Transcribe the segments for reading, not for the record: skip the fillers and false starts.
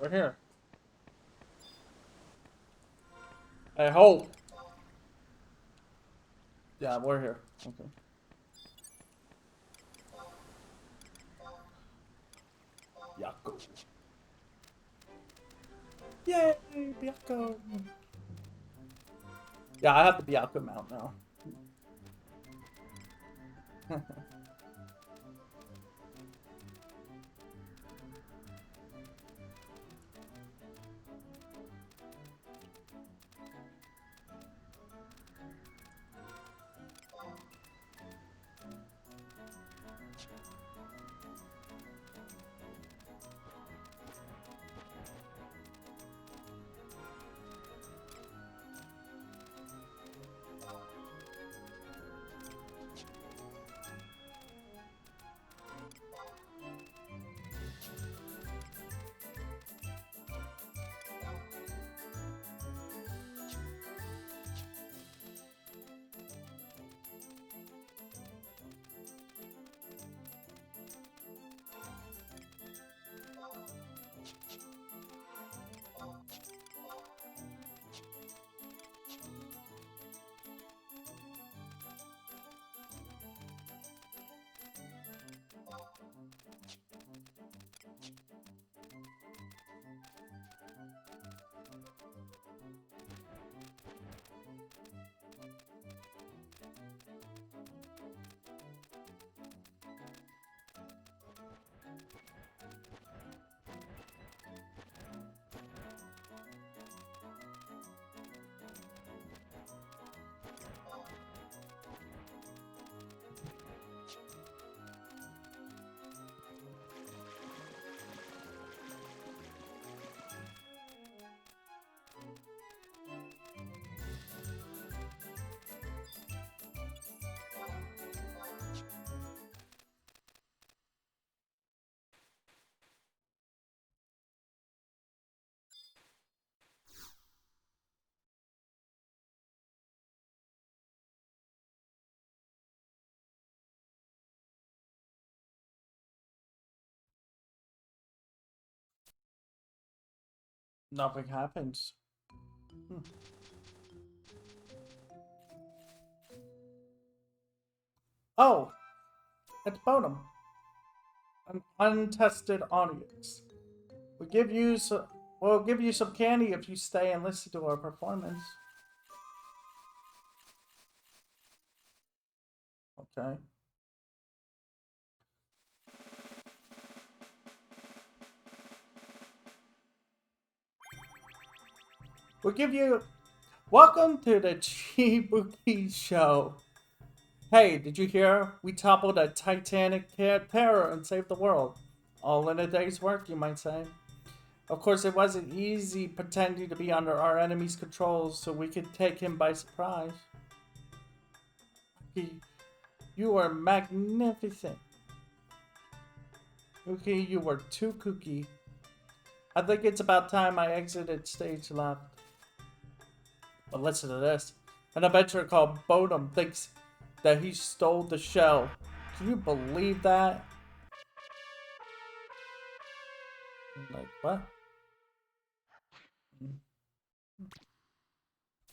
We're here. I hope. Yeah, we're here. Okay. Yako. Yay, Byakko. Yeah, I have the Byakko mount now. Nothing happens. Hmm. Oh, it's Bonum. An untested audience. We'll give you some candy if you stay and listen to our performance. Okay. We'll give you... Welcome to the Chibuki Show. Hey, did you hear? We toppled a Titanic terror and saved the world. All in a day's work, you might say. Of course, it wasn't easy pretending to be under our enemy's control so we could take him by surprise. You were magnificent. Okay, you were too kooky. I think it's about time I exited stage left. But listen to this. An adventurer called Bodum thinks that he stole the shell. Can you believe that? Like, what?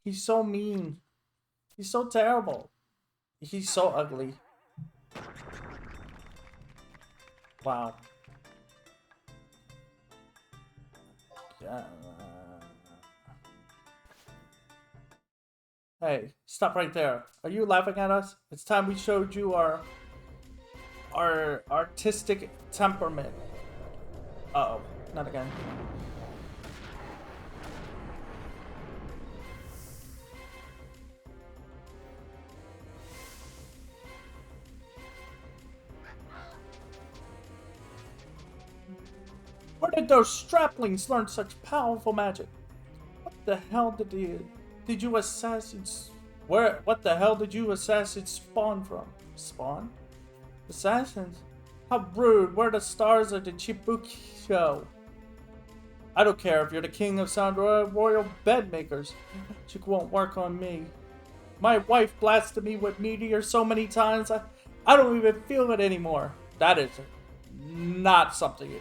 He's so mean. He's so terrible. He's so ugly. Wow. Yeah. Hey, stop right there. Are you laughing at us? It's time we showed you our artistic temperament. Uh-oh, not again. Where did those straplings learn such powerful magic? What the hell did you assassins... What the hell did you assassins spawn from? Spawn? Assassins? How rude. We're the stars of the Chibuki show. I don't care if you're the king of Sandra royal bed makers. Magic won't work on me. My wife blasted me with meteor so many times, I don't even feel it anymore. That is not something...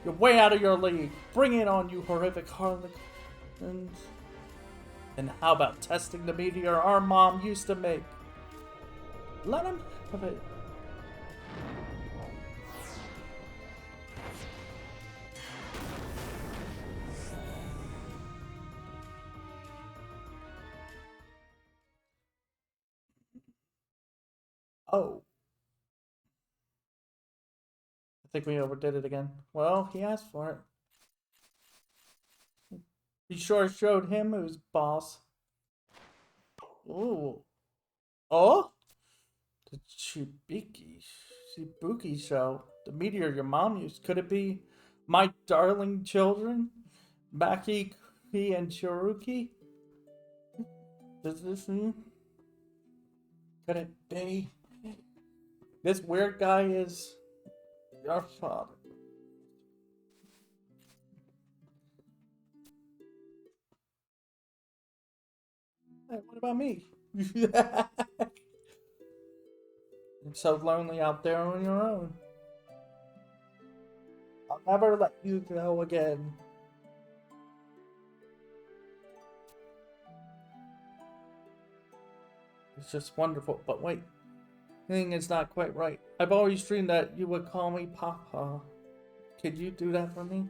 You're way out of your league. Bring it on, you horrific harlot. And how about testing the meteor our mom used to make? Let him have it. Oh. I think we overdid it again. Well, he asked for it. He sure showed him who's boss. Ooh. Oh? The Shibuki show. The meteor your mom used. Could it be my darling children? Maki, Kuki, and Shiruki? Does this mean? Could it be? This weird guy is your father. Hey, what about me? It's so lonely out there on your own. I'll never let you go again. It's just wonderful. But wait, thing is not quite right. I've always dreamed that you would call me Papa. Could you do that for me?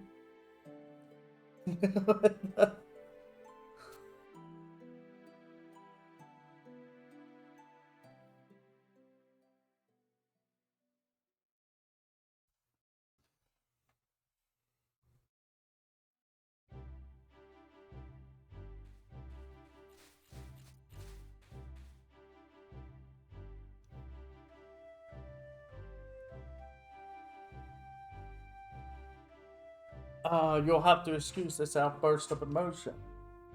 You'll have to excuse this outburst of emotion.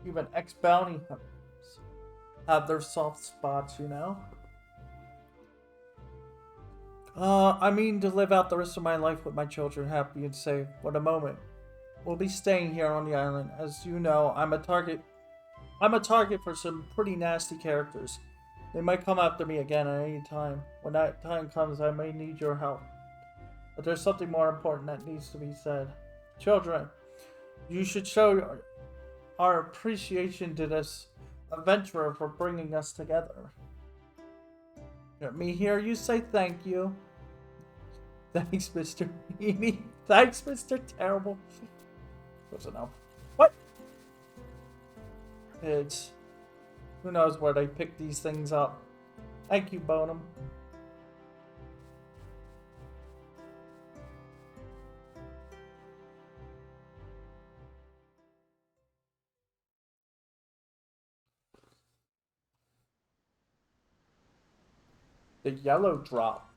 Even ex-bounty hunters have their soft spots, you know? I mean to live out the rest of my life with my children happy and safe. What a moment. We'll be staying here on the island. As you know, I'm a target for some pretty nasty characters. They might come after me again at any time. When that time comes, I may need your help. But there's something more important that needs to be said. Children, you should show our appreciation to this adventurer for bringing us together. Let me hear you say thank you. Thanks, Mr. Meanie. Thanks, Mr. Terrible. Close enough. What? It's... Who knows where they pick these things up. Thank you, Bonham. The yellow drop.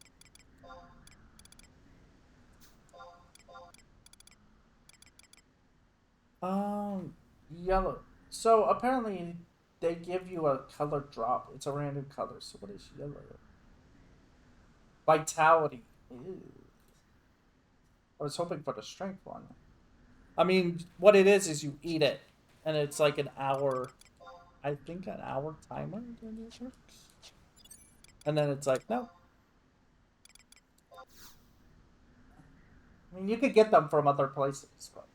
Yellow. So apparently they give you a color drop. It's a random color. So what is yellow? Vitality. Ew. I was hoping for the strength one. I mean, what it is you eat it, and it's like an hour. I think an hour timer when it works. And then it's like, no. I mean, you could get them from other places, but.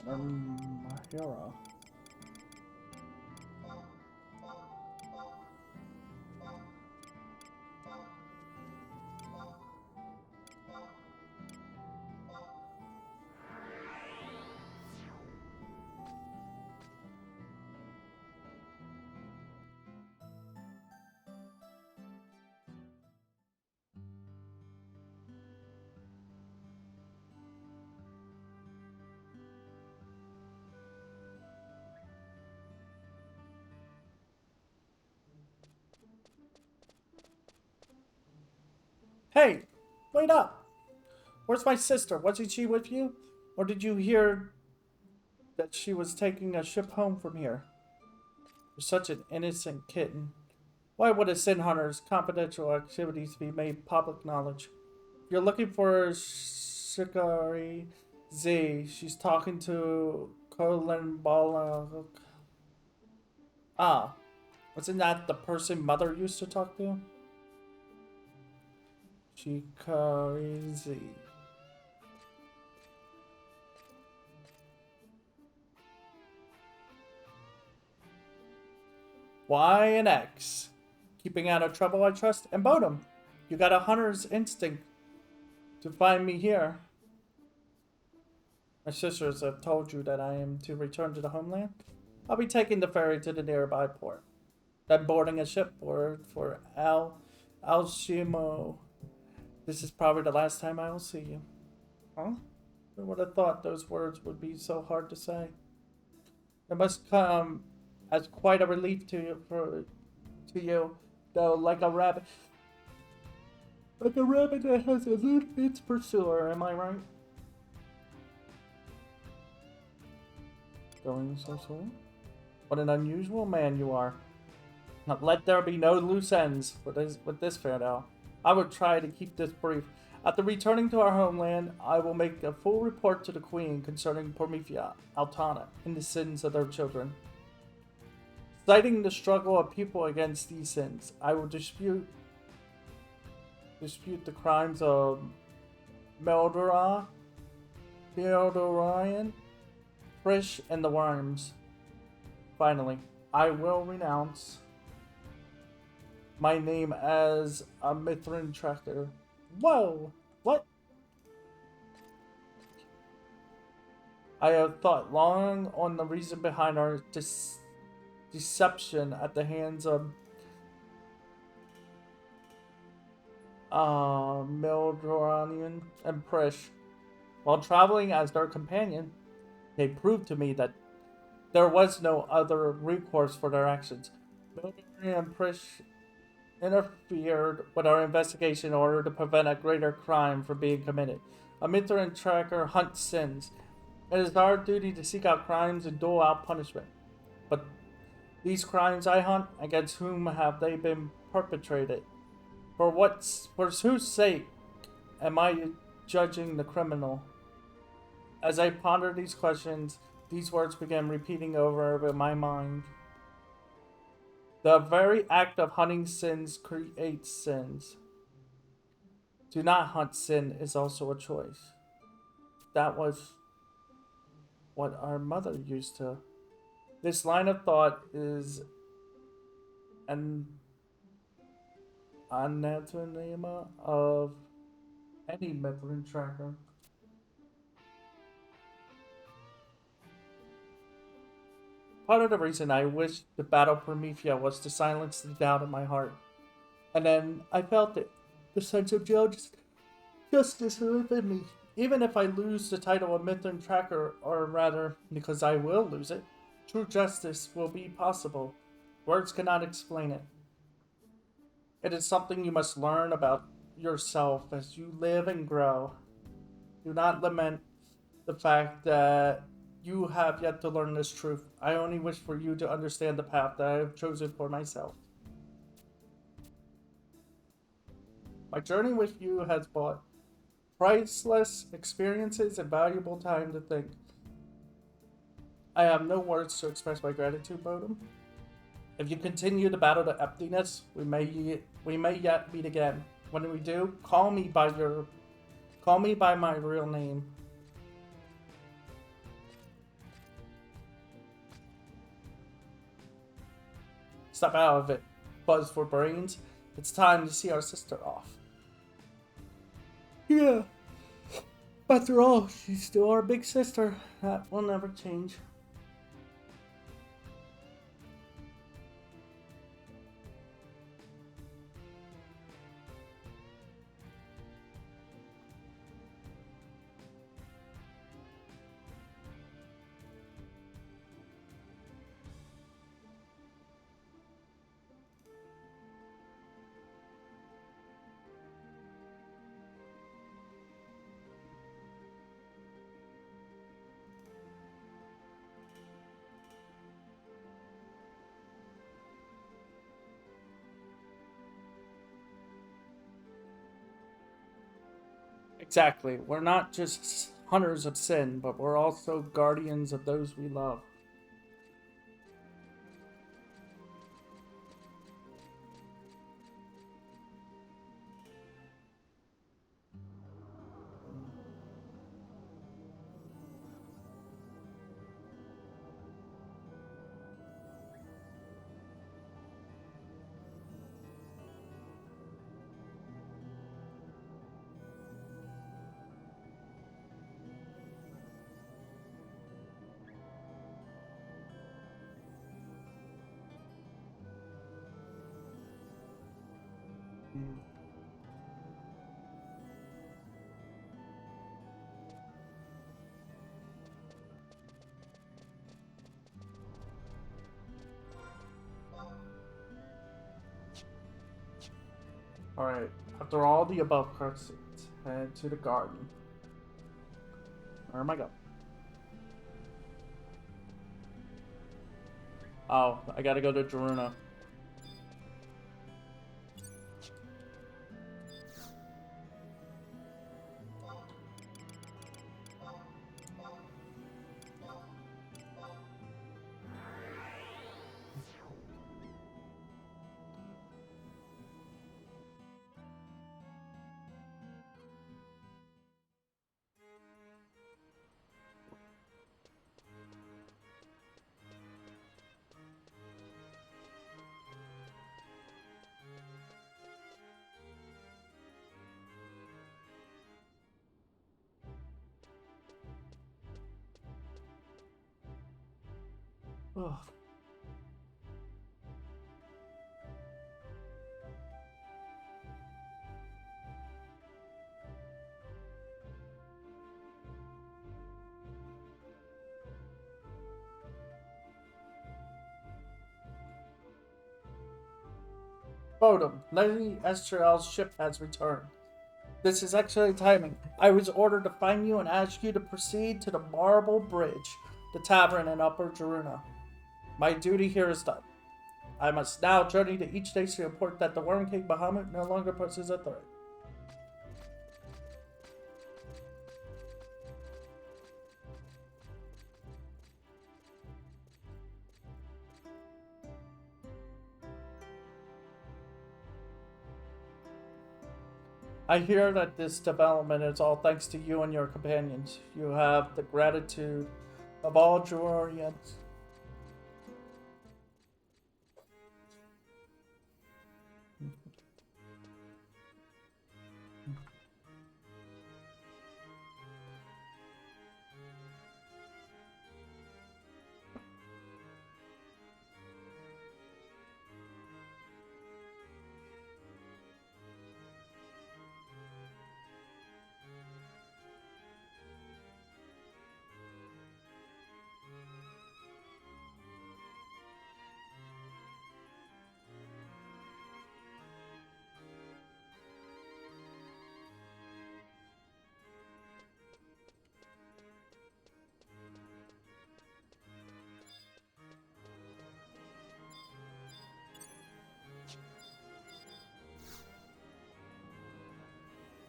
Hero. Hey, wait up! Where's my sister? Wasn't she with you? Or did you hear that she was taking a ship home from here? You're such an innocent kitten. Why would a Sin Hunter's confidential activities be made public knowledge? If you're looking for Shikari Z, she's talking to Colin Bala. Ah, wasn't that the person Mother used to talk to? Shikari Z. Y and X. Keeping out of trouble, I trust. And Bodum, you got a hunter's instinct to find me here. My sisters have told you that I am to return to the homeland. I'll be taking the ferry to the nearby port. Then boarding a ship for Alshimo. This is probably the last time I will see you. Huh? Who would have thought those words would be so hard to say? It must come as quite a relief to you, though, like a rabbit that has eluded its pursuer. Am I right? Going so soon? What an unusual man you are. Now, let there be no loose ends with this farewell. I will try to keep this brief. After returning to our homeland, I will make a full report to the Queen concerning Promethea, Altana, and the sins of their children. Citing the struggle of people against these sins, I will dispute the crimes of Meldora, Theodorian, Frisch, and the Worms. Finally, I will renounce my name as a Mithrin tracker. Whoa! What? I have thought long on the reason behind our deception at the hands of Mildoranian and Prish. While traveling as their companion, they proved to me that there was no other recourse for their actions. Mildoranian and Prish interfered with our investigation in order to prevent a greater crime from being committed. A Mithrin tracker hunts sins. It is our duty to seek out crimes and dole out punishment. But these crimes I hunt, against whom have they been perpetrated? For whose sake am I judging the criminal? As I pondered these questions, these words began repeating over in my mind. The very act of hunting sins creates sins. To not hunt sin is also a choice. That was what our mother used to. This line of thought is an anathema of any Mithrin tracker. Part of the reason I wished to battle Promethea was to silence the doubt in my heart. And then I felt it, the sense of justice within me. Even if I lose the title of Mithrin Tracker, or rather, because I will lose it, true justice will be possible. Words cannot explain it. It is something you must learn about yourself as you live and grow. Do not lament the fact that you have yet to learn this truth. I only wish for you to understand the path that I have chosen for myself. My journey with you has brought priceless experiences and valuable time to think. I have no words to express my gratitude, Bodum. If you continue to battle the emptiness, we may yet meet again. When we do, call me by my real name. Step out of it, buzz for brains. It's time to see our sister off. Yeah. After all, she's still our big sister. That will never change. Exactly. We're not just hunters of sin, but we're also guardians of those we love. Alright, after all the above cutscenes, head to the garden. Where am I going? Oh, I gotta go to Jaruna. Ugh. Bodum, Lady Estrel's ship has returned. This is excellent timing. I was ordered to find you and ask you to proceed to the Marble Bridge, the tavern in Upper Jaruna. My duty here is done. I must now journey to each station to report that the Worm King Bahamut no longer poses a threat. I hear that this development is all thanks to you and your companions. You have the gratitude of all Jurorians.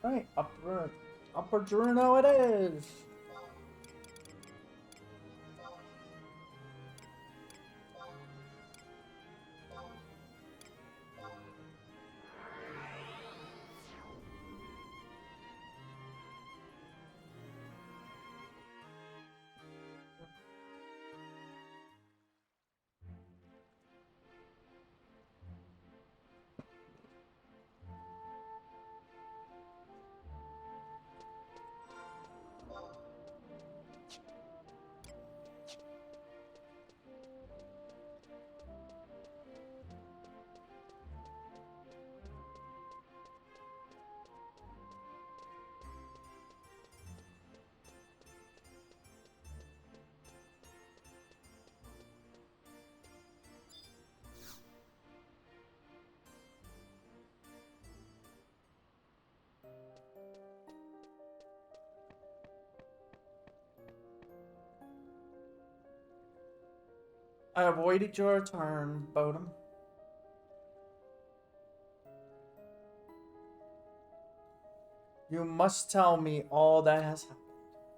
Right, Upper Juno it is. I avoided your return, Bodum. You must tell me all that has happened.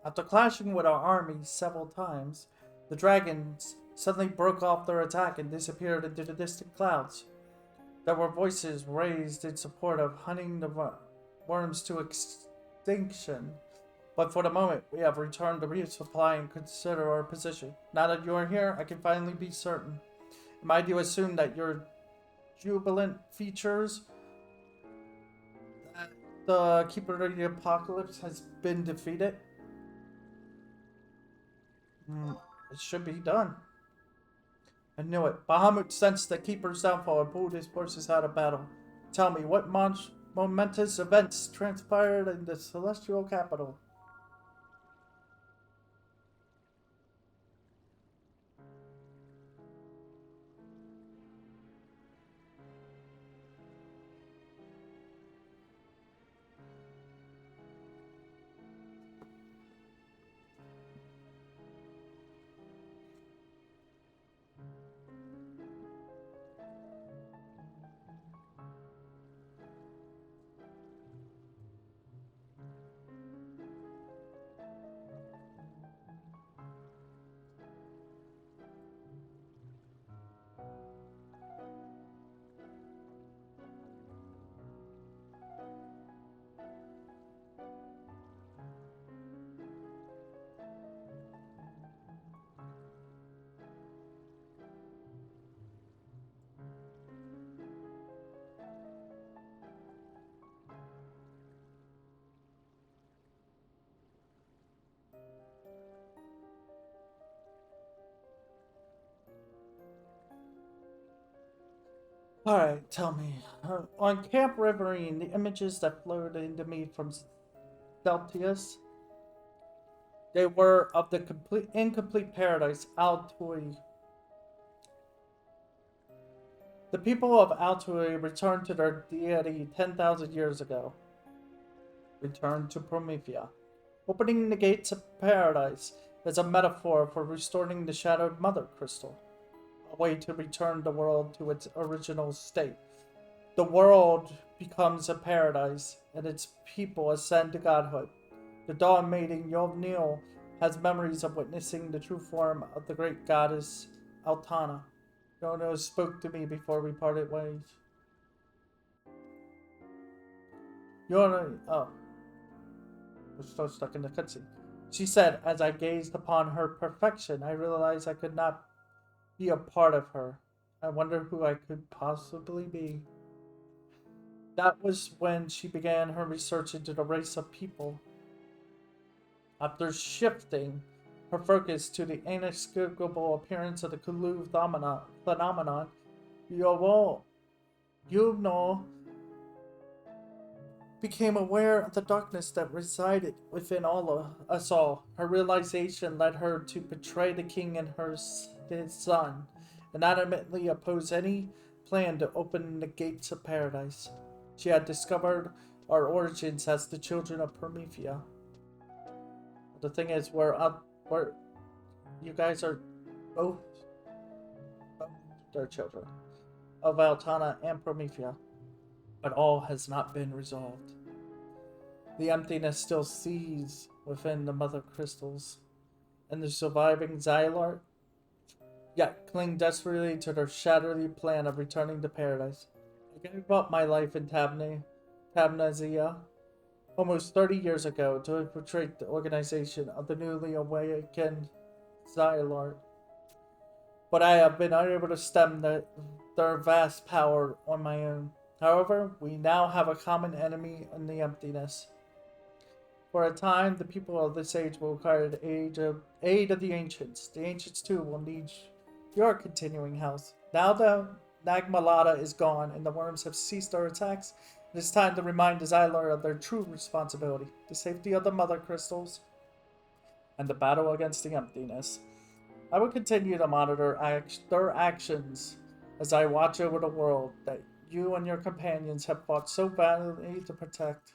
After clashing with our army several times, the dragons suddenly broke off their attack and disappeared into the distant clouds. There were voices raised in support of hunting the worms to extinction. But for the moment, we have returned to resupply and consider our position. Now that you are here, I can finally be certain. Am I to assume that your jubilant features that the Keeper of the Apocalypse has been defeated? It should be done. I knew it. Bahamut sensed the Keeper's downfall and pulled his forces out of battle. Tell me, what momentous events transpired in the celestial capital? Alright, tell me. On Camp Riverine, the images that flowed into me from Celtius, they were of the incomplete paradise, Altui. The people of Altui returned to their deity 10,000 years ago. Returned to Promethea. Opening the gates of paradise is a metaphor for restoring the shadowed mother crystal, a way to return the world to its original state. The world becomes a paradise, and its people ascend to godhood. The dawn maiden Yovnil has memories of witnessing the true form of the great goddess Altana. Yono spoke to me before we parted ways. Oh, we're still stuck in the cutscene. She said, as I gazed upon her perfection, I realized I could not be a part of her. I wonder who I could possibly be. That was when she began her research into the race of people. After shifting her focus to the inexplicable appearance of the Kulu phenomenon, Yuvno became aware of the darkness that resided within all of us all. Her realization led her to betray the king and his son, and adamantly oppose any plan to open the gates of paradise. She had discovered our origins as the children of Promethea. The thing is, we're you guys are both their children of Altana and Promethea, but all has not been resolved. The emptiness still seethes within the mother crystals, and the surviving Xylart yet cling desperately to their shattered plan of returning to paradise. I gave up my life in Tabnazia almost 30 years ago to infiltrate the organization of the newly awakened Xylart. But I have been unable to stem their vast power on my own. However, we now have a common enemy in the emptiness. For a time, the people of this age will require the aid of the ancients. The ancients too will need your continuing health. Now the Nagmalata is gone and the worms have ceased their attacks, it is time to remind the Xylor of their true responsibility, the safety of the mother crystals, and the battle against the emptiness. I will continue to monitor their actions as I watch over the world that you and your companions have fought so valiantly to protect.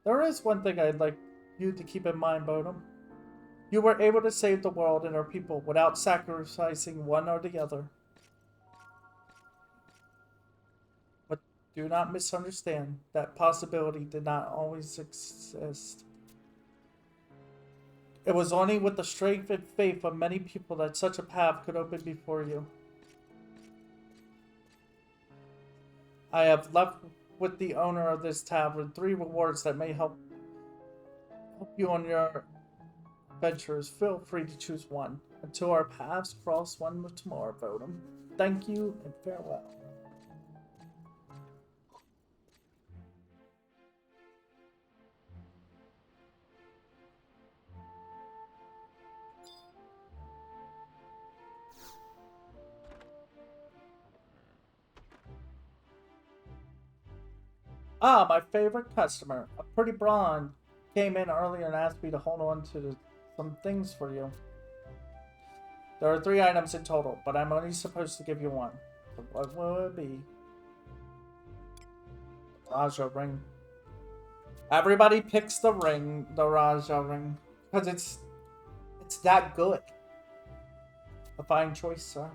There is one thing I'd like you to keep in mind, Bodum. You were able to save the world and our people without sacrificing one or the other. But do not misunderstand, that possibility did not always exist. It was only with the strength and faith of many people that such a path could open before you. I have left with the owner of this tavern 3 rewards that may help you on your adventures. Feel free to choose one. Until our paths cross one tomorrow, Vodum. Thank you and farewell. Ah, my favorite customer. A pretty blonde came in earlier and asked me to hold on to some things for you. There are 3 items in total, but I'm only supposed to give you one. So what will it be? Raja ring. Everybody picks the ring, the Raja ring, because it's that good. A fine choice, sir.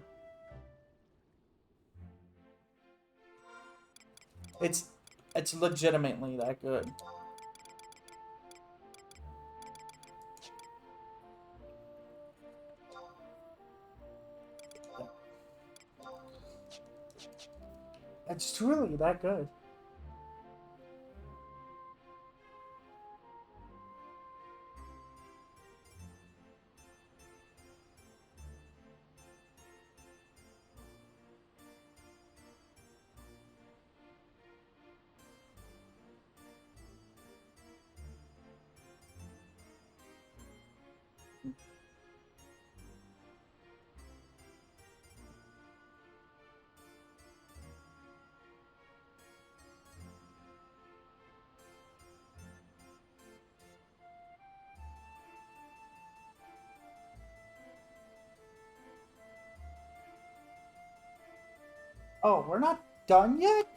It's legitimately that good. It's truly that good. Oh, we're not done yet?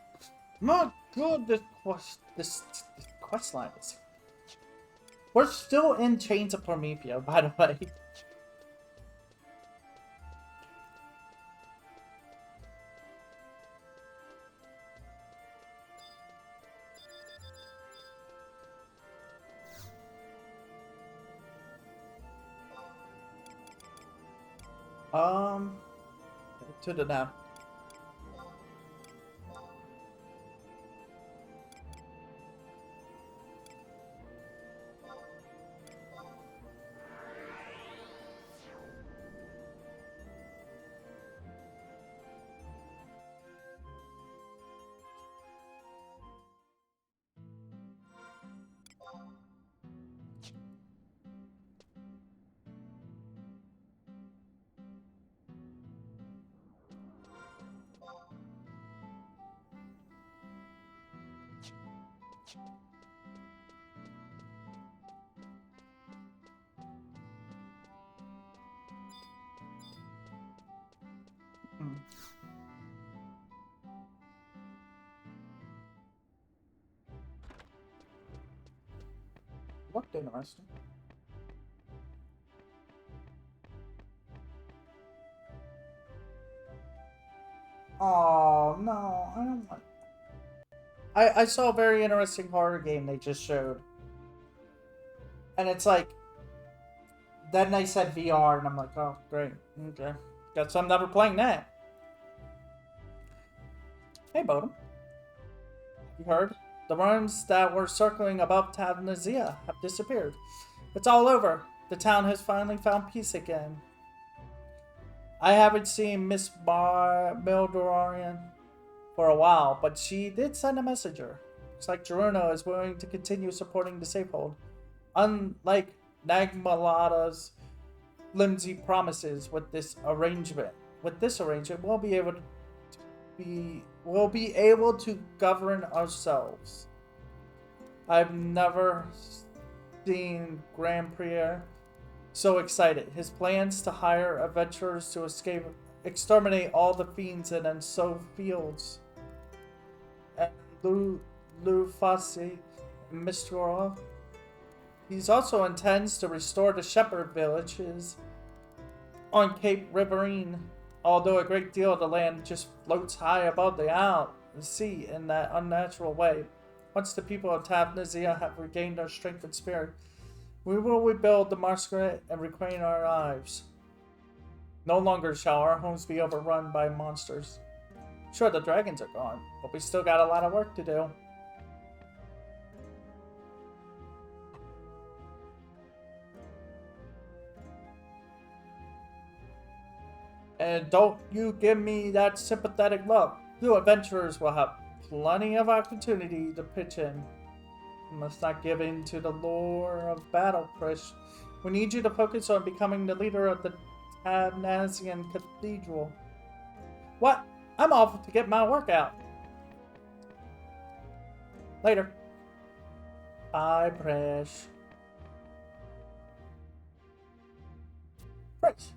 My god, this quest line is... We're still in Chains of Promethea, by the way. To the now. Looked interesting. Oh no, I don't want. I saw a very interesting horror game they just showed, and it's like. Then they said VR, and I'm like, oh great, okay. Guess I'm never playing that. Hey, Bodum. You heard? The ruins that were circling above Tavnazia have disappeared. It's all over. The town has finally found peace again. I haven't seen Miss Mildorian for a while, but she did send a messenger. Looks like Geruno is willing to continue supporting the Safehold. Unlike Nagmalada's flimsy promises with this arrangement. With this arrangement, we'll be able to govern ourselves. I've never seen Grand Priere so excited. His plans to hire adventurers to exterminate all the fiends and sow fields. And Lufasi and Mistora He also intends to restore the shepherd villages on Cape Riverine, although a great deal of the land just floats high above the sea in that unnatural way. Once the people of Tavnazia have regained their strength and spirit, we will rebuild the masquerade and reclaim our lives. No longer shall our homes be overrun by monsters. Sure, the dragons are gone, but we still got a lot of work to do. And don't you give me that sympathetic look. You adventurers will have plenty of opportunity to pitch in. You must not give in to the lure of battle, Krish. We need you to focus on becoming the leader of the Tabnazian Cathedral. What? I'm off to get my workout. Later. Bye, Krish. Krish.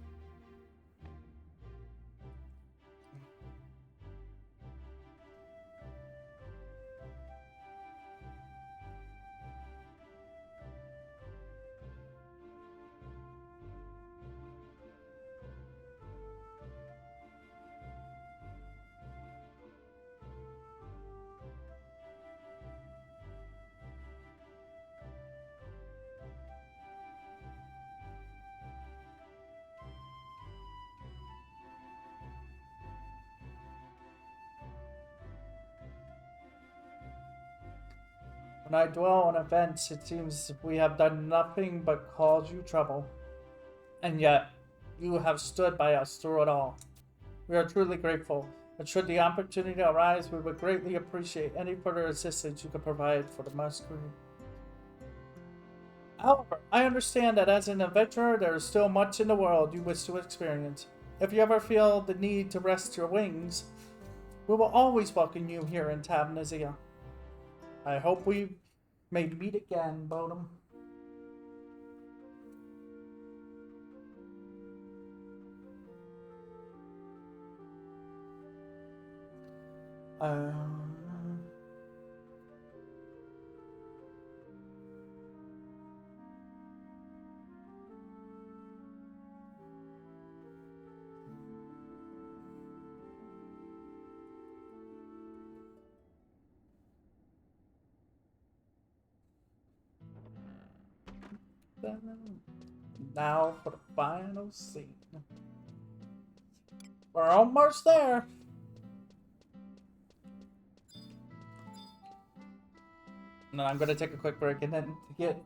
When I dwell on events, it seems we have done nothing but cause you trouble. And yet, you have stood by us through it all. We are truly grateful, and should the opportunity arise, we would greatly appreciate any further assistance you could provide for the masquerade. However, I understand that as an adventurer, there is still much in the world you wish to experience. If you ever feel the need to rest your wings, we will always welcome you here in Tabnazia. I hope we may meet again, Bodum. Now for the final scene. We're almost there. And then I'm gonna take a quick break and then to get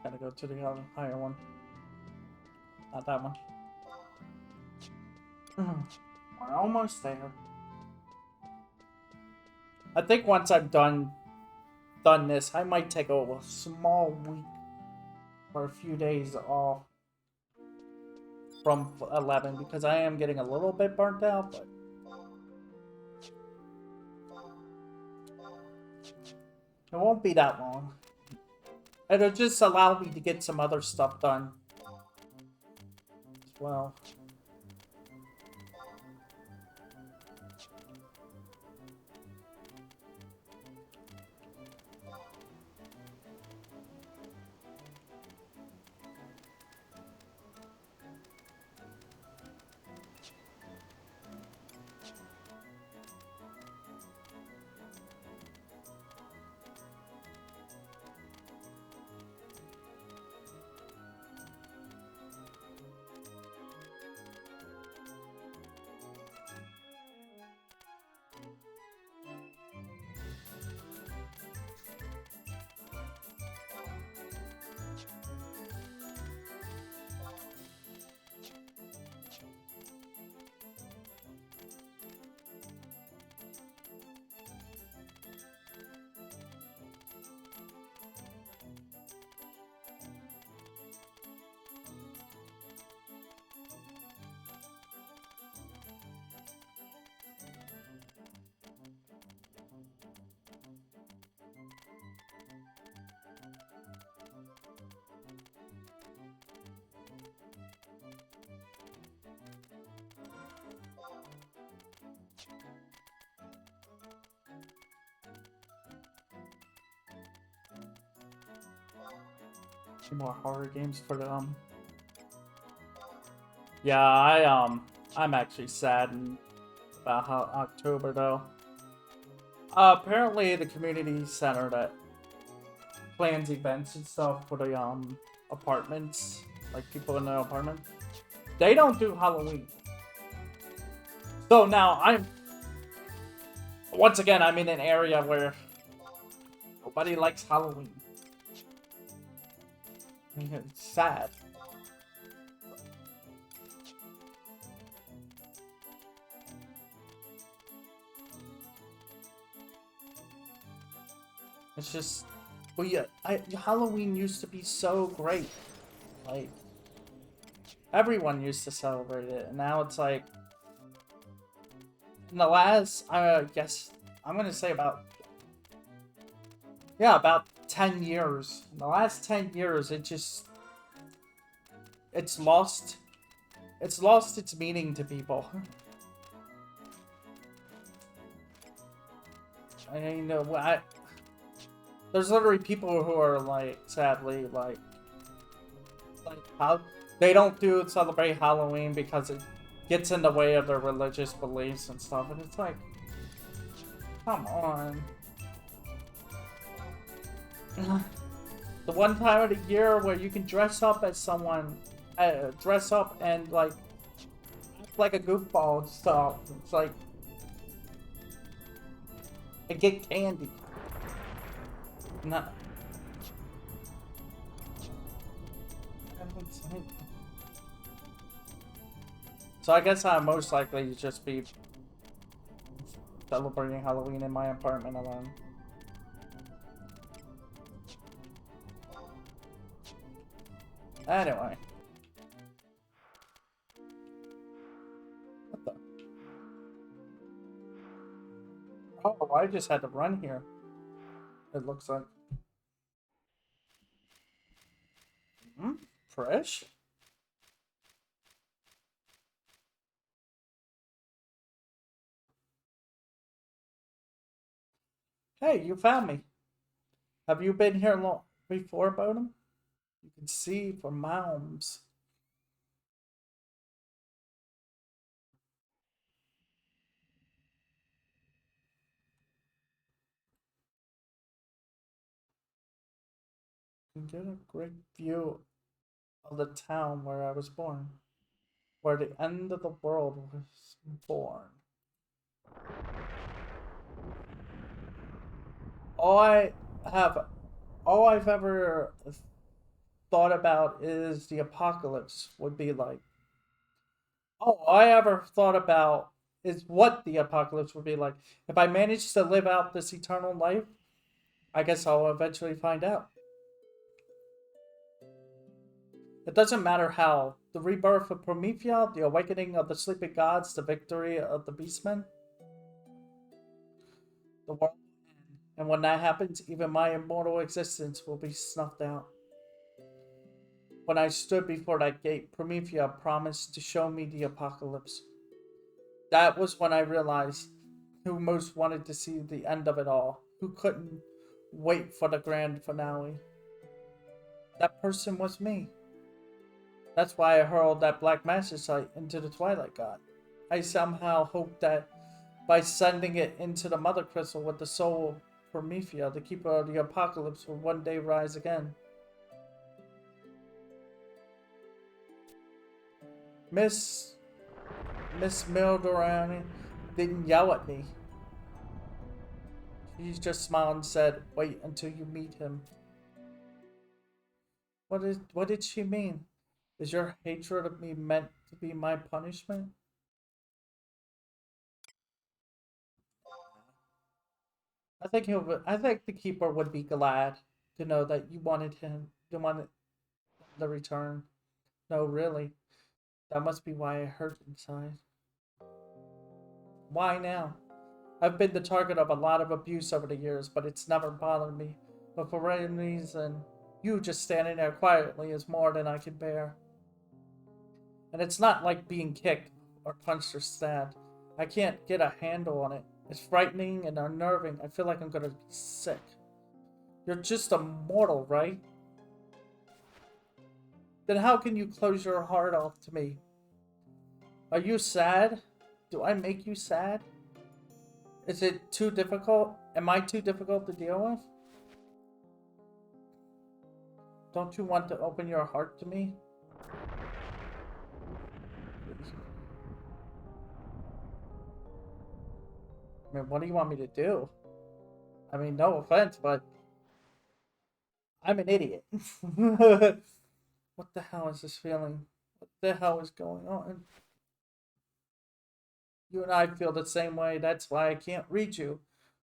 gotta go to the other higher one. Not that one. We're almost there. I think once I've done this, I might take a small week or a few days off from 11 because I am getting a little bit burnt out, but it won't be that long. It'll just allow me to get some other stuff done as well. Any more horror games for them. Yeah, I'm actually saddened about how October though. Apparently the community center that plans events and stuff for the apartments, like people in the apartment, they don't do Halloween. So now once again I'm in an area where nobody likes Halloween. It's sad. It's just, well, yeah, Halloween used to be so great. Like, everyone used to celebrate it, and now it's like, in the last, I guess, I'm gonna say about 10 years. In the last 10 years, it's lost its meaning to people. I mean, there's literally people who are like, sadly, like how they don't celebrate Halloween because it gets in the way of their religious beliefs and stuff, and it's like, come on. The one time of the year where you can dress up as someone, dress up and like act like a goofball and stuff. It's like, and get candy. Not. So I guess I'll most likely just be celebrating Halloween in my apartment alone. Anyway. What the? Oh, I just had to run here. It looks like. Fresh? Hey, you found me. Have you been here long before, Bodum? You can see for miles. You can get a great view of the town where I was born, where the end of the world was born. All I have, all I've ever thought about is the apocalypse would be like. All I ever thought about is what the apocalypse would be like. If I manage to live out this eternal life, I guess I'll eventually find out. It doesn't matter how. The rebirth of Promethea, the awakening of the sleeping gods, the victory of the beastmen. The world will end. And when that happens, even my immortal existence will be snuffed out. When I stood before that gate, Promethea promised to show me the apocalypse. That was when I realized who most wanted to see the end of it all, who couldn't wait for the grand finale. That person was me. That's why I hurled that black mastersight into the Twilight God. I somehow hoped that by sending it into the Mother Crystal with the soul of Promethea, the keeper of the apocalypse would one day rise again. Miss Mildorani didn't yell at me. She just smiled and said, "Wait until you meet him." What did she mean? Is your hatred of me meant to be my punishment? I think the keeper would be glad to know that you wanted the return. No, really. That must be why I hurt inside. Why now? I've been the target of a lot of abuse over the years, but it's never bothered me. But for any reason, you just standing there quietly is more than I can bear. And it's not like being kicked or punched or stabbed. I can't get a handle on it. It's frightening and unnerving. I feel like I'm gonna be sick. You're just a mortal, right? Then how can you close your heart off to me? Are you sad? Do I make you sad? Is it too difficult? Am I too difficult to deal with? Don't you want to open your heart to me? I mean, what do you want me to do? I mean, no offense, but I'm an idiot. What the hell is this feeling? What the hell is going on? You and I feel the same way. That's why I can't read you.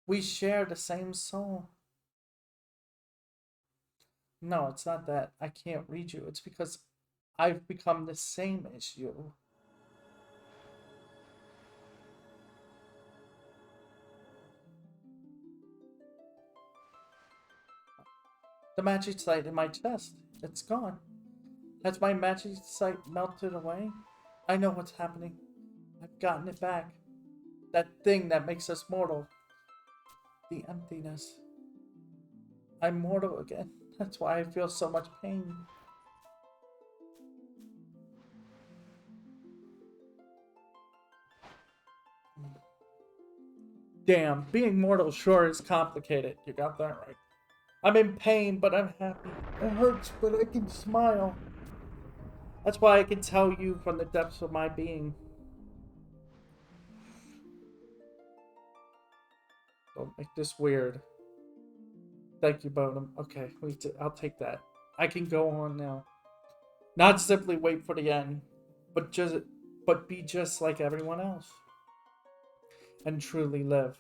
We share the same soul. No, it's not that I can't read you. It's because I've become the same as you. The magic sight in my chest. It's gone. Has my magic sight melted away? I know what's happening. I've gotten it back. That thing that makes us mortal. The emptiness. I'm mortal again. That's why I feel so much pain. Damn, being mortal sure is complicated. You got that right. I'm in pain, but I'm happy. It hurts, but I can smile. That's why I can tell you from the depths of my being. Don't make this weird. Thank you, Bonham. Okay, I'll take that. I can go on now. Not simply wait for the end, but be just like everyone else. And truly live.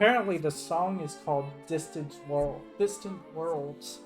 Apparently, the song is called Distant Worlds.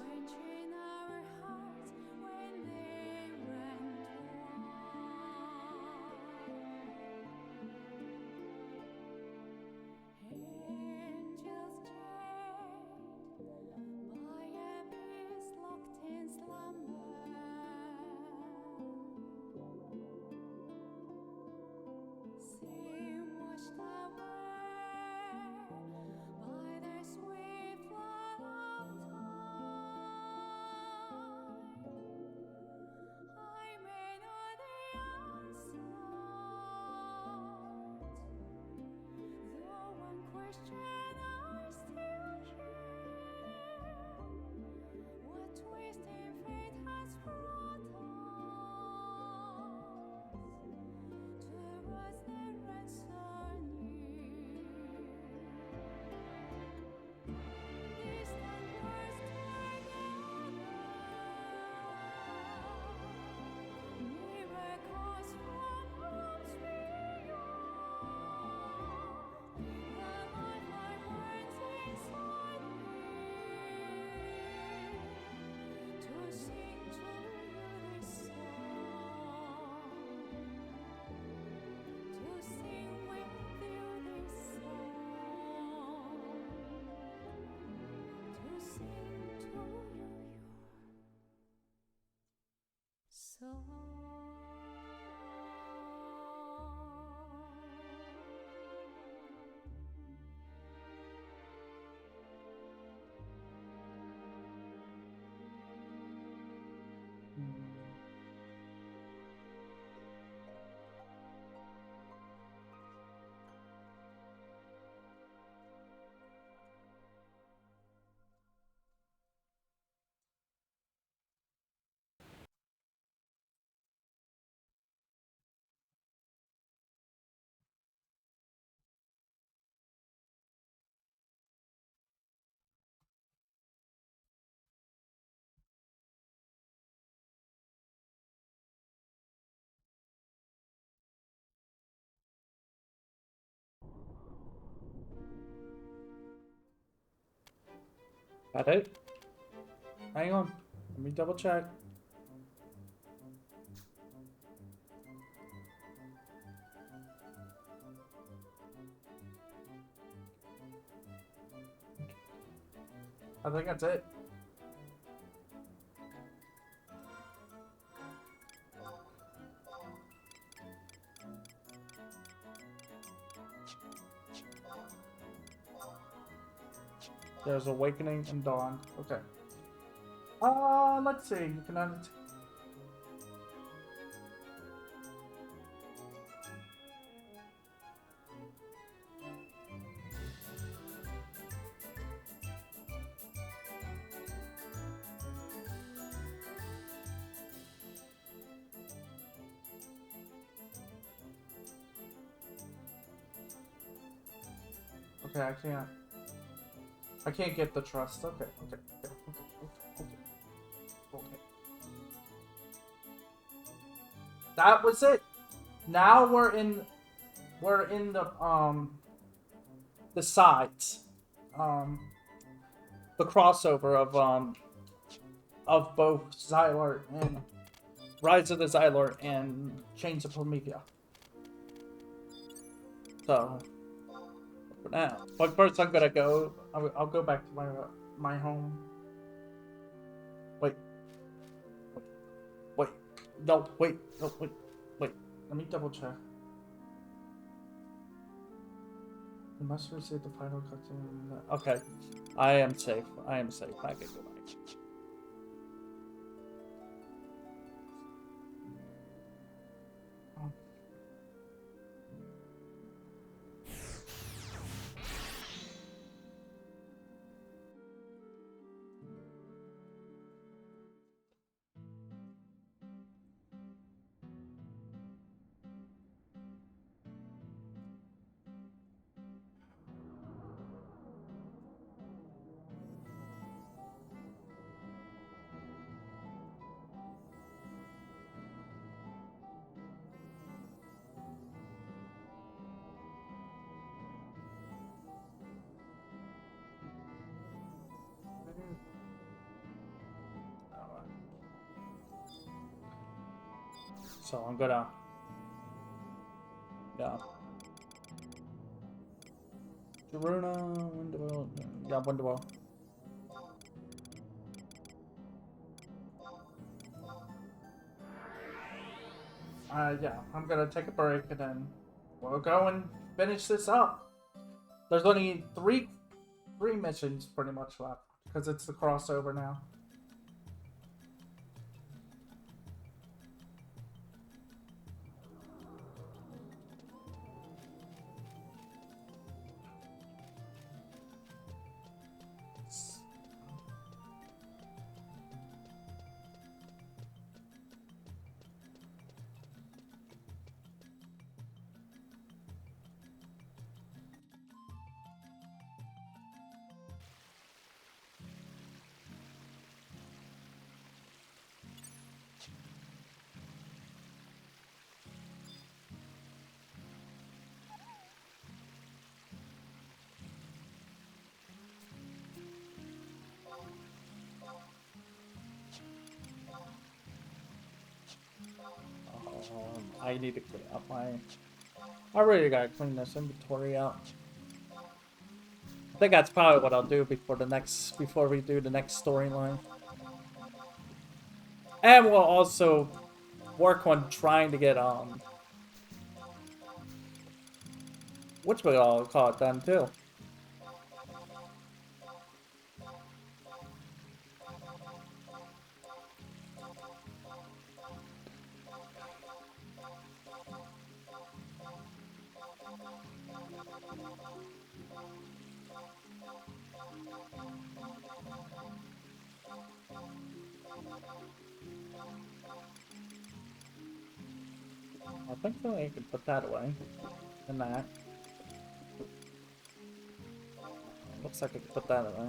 That it? Hang on. Let me double check. I think that's it. There's Awakening and Dawn. Okay. Let's see. You can undertake. Okay, I can't get the trust. Okay. That was it. Now we're in the sides. The crossover of both Xylart and Rise of the Xylart and Chains of Promethea. So for now. But first I'm gonna go. I'll go back to my home. Wait. No, wait. Let me double check. You must receive the final cutscene. Okay. I am safe. I can go back. So I'm gonna, yeah. Jaruna, Windwell, yeah, Windwell. Yeah, I'm gonna take a break and then we'll go and finish this up. There's only three missions pretty much left because it's the crossover now. I need to clean up I really gotta clean this inventory out. I think that's probably what I'll do before we do the next storyline. And we'll also work on trying to get which we all call it done too. I think I can put that away. And that. Looks like I can put that away.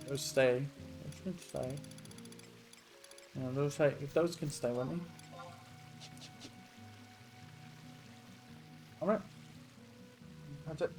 Those stay. Those should stay. Yeah, those can stay with me. Alright. That's it.